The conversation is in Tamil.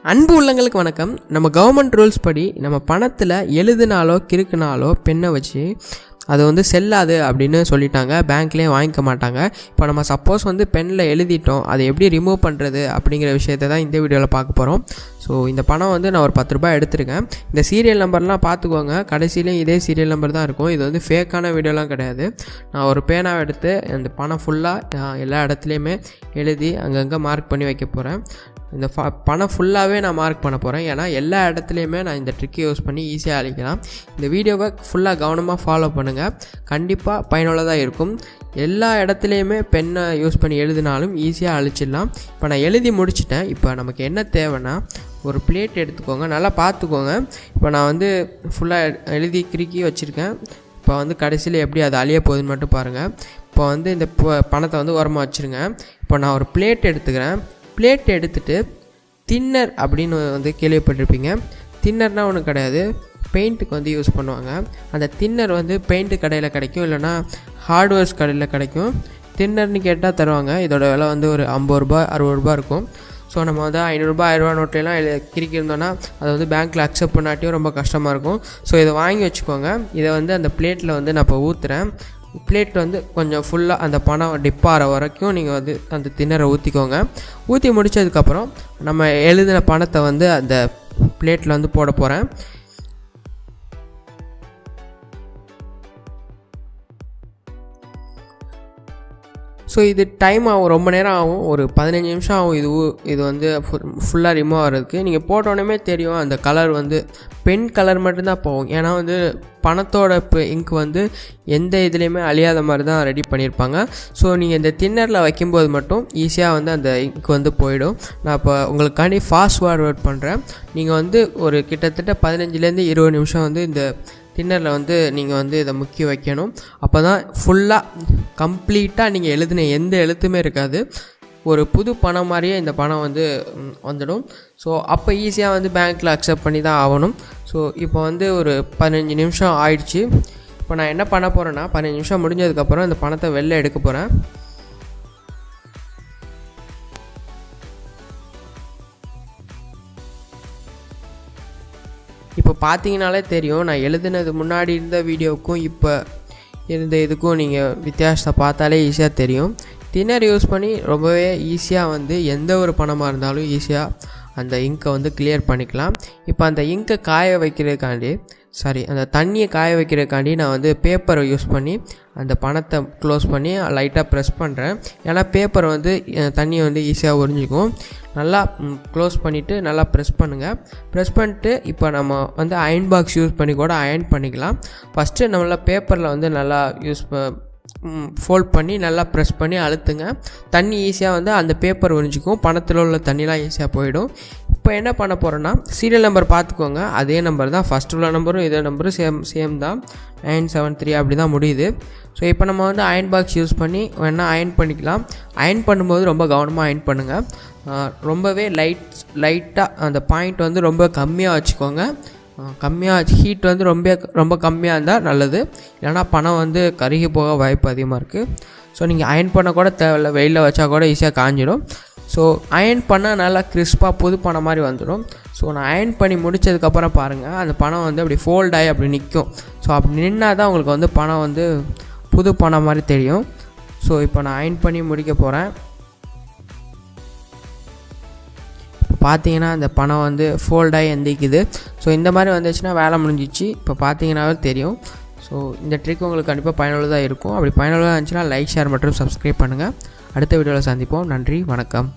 அன்பு உள்ளங்களுக்கு வணக்கம். நம்ம கவர்மெண்ட் ரூல்ஸ் படி நம்ம பணத்தில் எழுதுனாலோ கிறுக்குனாலோ பெண்ணை வச்சு அது வந்து செல்லாது அப்படின்னு சொல்லிட்டாங்க. பேங்க்லேயும் வாங்கிக்க மாட்டாங்க. இப்போ நம்ம சப்போஸ் வந்து பெண்ணில் எழுதிட்டோம், அதை எப்படி ரிமூவ் பண்ணுறது அப்படிங்கிற விஷயத்தை தான் இந்த வீடியோவில் பார்க்க போகிறோம். ஸோ இந்த பணம் வந்து நான் ஒரு 10 ரூபாய் எடுத்திருக்கேன். இந்த சீரியல் நம்பர்லாம் பார்த்துக்கோங்க. கடைசியிலையும் இதே சீரியல் நம்பர் தான் இருக்கும். இது வந்து ஃபேக்கான வீடியோலாம் கிடையாது. நான் ஒரு பேனாவை எடுத்து அந்த பணம் ஃபுல்லாக எல்லா இடத்துலையுமே எழுதி அங்கங்கே மார்க் பண்ணி வைக்க போகிறேன். இந்த பணம் ஃபுல்லாகவே நான் மார்க் பண்ண போகிறேன். ஏன்னா எல்லா இடத்துலையுமே நான் இந்த ட்ரிக்கை யூஸ் பண்ணி ஈஸியாக அழிக்கலாம். இந்த வீடியோவை ஃபுல்லாக கவனமாக ஃபாலோ பண்ணுங்கள். கண்டிப்பாக பயனுள்ளதாக இருக்கும். எல்லா இடத்துலையுமே பெண்ணை யூஸ் பண்ணி எழுதினாலும் ஈஸியாக அழிச்சிடலாம். இப்போ நான் எழுதி முடிச்சிட்டேன். இப்போ நமக்கு என்ன தேவைன்னா ஒரு பிளேட் எடுத்துக்கோங்க. நல்லா பார்த்துக்கோங்க. இப்போ நான் வந்து ஃபுல்லாக எழுதி கிறுக்கி வச்சுருக்கேன். இப்போ வந்து கடைசியில் எப்படி அது அழிய போகுதுன்னு மட்டும் பாருங்கள். இப்போ வந்து இந்த பணத்தை வந்து உரமாக வச்சுருங்க. இப்போ நான் ஒரு பிளேட் எடுத்துக்கிறேன். பிளேட் எடுத்துகிட்டு தின்னர் அப்படின்னு வந்து கேள்விப்பட்டிருப்பீங்க. தின்னர்னால் ஒன்றும் கிடையாது, பெயிண்ட்டுக்கு வந்து யூஸ் பண்ணுவாங்க. அந்த தின்னர் வந்து பெயிண்ட்டு கடையில் கிடைக்கும், இல்லைனா ஹார்ட்வேர்ஸ் கடையில் கிடைக்கும். தின்னர்னு கேட்டால் தருவாங்க. இதோட விலை வந்து ஒரு 50 ரூபா 60 ரூபா இருக்கும். ஸோ நம்ம வந்து 500 ரூபா 1000 ரூபா நோட்டையெல்லாம் கிறுக்கியிருந்தோன்னா அதை வந்து பேங்க்கில் அக்செப்ட் பண்ணாட்டியும் ரொம்ப கஷ்டமாக இருக்கும். ஸோ இதை வாங்கி வச்சுக்கோங்க. இதை வந்து அந்த பிளேட்டில் வந்து நான் இப்போ ஊற்றுறேன். பிளேட் வந்து கொஞ்சம் ஃபுல்லாக அந்த பணம் டிப்பாகிற வரைக்கும் நீங்கள் வந்து அந்த தின்னரை ஊற்றிக்கோங்க. ஊற்றி முடித்ததுக்கப்புறம் நம்ம எழுதின பணத்தை வந்து அந்த பிளேட்டில் வந்து போட போகிறேன். ஸோ இது டைம் ஆகும், ரொம்ப நேரம் ஆகும், ஒரு 15 நிமிஷம் ஆகும். இது வந்து ஃபுல்லாக ரிமூவ் ஆகிறதுக்கு. நீங்கள் போட்டோன்னே தெரியும் அந்த கலர் வந்து பென் கலர் மட்டும்தான் போகும். ஏன்னா வந்து பணத்தோட இங்க் வந்து எந்த இதுலேயுமே அழியாத மாதிரி தான் ரெடி பண்ணியிருப்பாங்க. ஸோ நீங்கள் இந்த தின்னரில் வைக்கும்போது மட்டும் ஈஸியாக வந்து அந்த இங்க் வந்து போயிடும். நான் இப்போ உங்களுக்காண்டி ஃபாஸ்ட் ஃபார்வர்ட் பண்ணுறேன். நீங்கள் வந்து ஒரு கிட்டத்தட்ட 15லேருந்து 20 நிமிஷம் வந்து இந்த தின்னரில் வந்து நீங்கள் வந்து இதை முக்கி வைக்கணும். அப்போ தான் ஃபுல்லாக கம்ப்ளீட்டாக நீங்கள் எழுதின எந்த எழுத்துமே இருக்காது. ஒரு புது பணம் மாதிரியே இந்த பணம் வந்து வந்துடும். ஸோ அப்போ ஈஸியாக வந்து பேங்க்கில் அக்செப்ட் பண்ணி தான் ஆகணும். ஸோ இப்போ வந்து ஒரு 15 நிமிஷம் ஆயிடுச்சு. இப்போ நான் என்ன பண்ண போகிறேன்னா 15 நிமிஷம் முடிஞ்சதுக்கப்புறம் இந்த பணத்தை வெளில எடுக்க போகிறேன். இப்போ பார்த்தீங்கனாலே தெரியும், நான் எழுதுனது முன்னாடி இருந்த வீடியோவுக்கும் இப்போ இருந்த இதுக்கும் நீங்கள் வித்தியாசத்தை பார்த்தாலே ஈஸியாக தெரியும். தின்னர் யூஸ் பண்ணி ரொம்பவே ஈஸியாக வந்து எந்த ஒரு பணமாக இருந்தாலும் ஈஸியாக அந்த இங்கை வந்து கிளியர் பண்ணிக்கலாம். இப்போ அந்த இங்கை காய வைக்கிறதுக்காண்டி அந்த தண்ணியை காய வைக்கிறதுக்காண்டி நான் வந்து பேப்பரை யூஸ் பண்ணி அந்த பணத்தை க்ளோஸ் பண்ணி லைட்டாக ப்ரெஸ் பண்ணுறேன். ஏன்னா பேப்பர் வந்து தண்ணியை வந்து ஈஸியாக உறிஞ்சிக்கும். நல்லா க்ளோஸ் பண்ணிவிட்டு நல்லா ப்ரெஸ் பண்ணுங்கள். ப்ரெஸ் பண்ணிட்டு இப்போ நம்ம வந்து அயன் பாக்ஸ் யூஸ் பண்ணி கூட அயன் பண்ணிக்கலாம். ஃபஸ்ட்டு நம்மள பேப்பரில் வந்து நல்லா ஃபோல்ட் பண்ணி நல்லா ப்ரெஸ் பண்ணி அழுத்துங்க. தண்ணி ஈஸியாக வந்து அந்த பேப்பர் உறிஞ்சிக்கும். பணத்தில் உள்ள தண்ணிலாம் ஈஸியாக போயிடும். இப்போ என்ன பண்ண போகிறோன்னா சீரியல் நம்பர் பார்த்துக்கோங்க. அதே நம்பர் தான், ஃபஸ்ட்டு உள்ள நம்பரும் இதே நம்பரும் சேம் தான், 973 அப்படி தான் முடியுது. ஸோ இப்போ நம்ம வந்து அயன் பாக்ஸ் யூஸ் பண்ணி வேணால் அயன் பண்ணிக்கலாம். அயன் பண்ணும்போது ரொம்ப கவனமாக அயன் பண்ணுங்கள். ரொம்பவே லைட்டாக அந்த பாயிண்ட் வந்து ரொம்ப கம்மியாக வச்சுக்கோங்க. ஹீட் வந்து ரொம்ப கம்மியாக இருந்தால் நல்லது. இல்லைனா பணம் வந்து கருகி போக வாய்ப்பு அதிகமாக இருக்குது. ஸோ நீங்கள் அயன் பண்ண கூட தேவையில்லை, வெயிலில் வச்சா கூட ஈஸியாக காஞ்சிடும். ஸோ அயன் பண்ணால் நல்லா கிறிஸ்பாக புது பணம் மாதிரி வந்துடும். ஸோ நான் அயன் பண்ணி முடித்ததுக்கப்புறம் பாருங்கள், அந்த பணம் வந்து அப்படி ஃபோல்ட் ஆகி அப்படி நிற்கும். ஸோ அப்படி நின்னால் தான் உங்களுக்கு வந்து பணம் வந்து புது பணம் மாதிரி தெரியும். ஸோ இப்போ நான் அயன் பண்ணி முடிக்க போகிறேன். பார்த்தீங்கன்னா அந்த பணம் வந்து ஃபோல்டாகி எந்திக்குது. ஸோ இந்த மாதிரி வந்துச்சுன்னா வேலை முடிஞ்சிச்சு. இப்போ பார்த்தீங்கன்னாவே தெரியும். ஸோ இந்த ட்ரிக் உங்களுக்கு கண்டிப்பாக பயனுள்ளதாக இருக்கும். அப்படி பயனுள்ளதாக இருந்துச்சுன்னா லைக், ஷேர் மற்றும் சப்ஸ்கிரைப் பண்ணுங்கள். அடுத்த வீடியோவில் சந்திப்போம். நன்றி, வணக்கம்.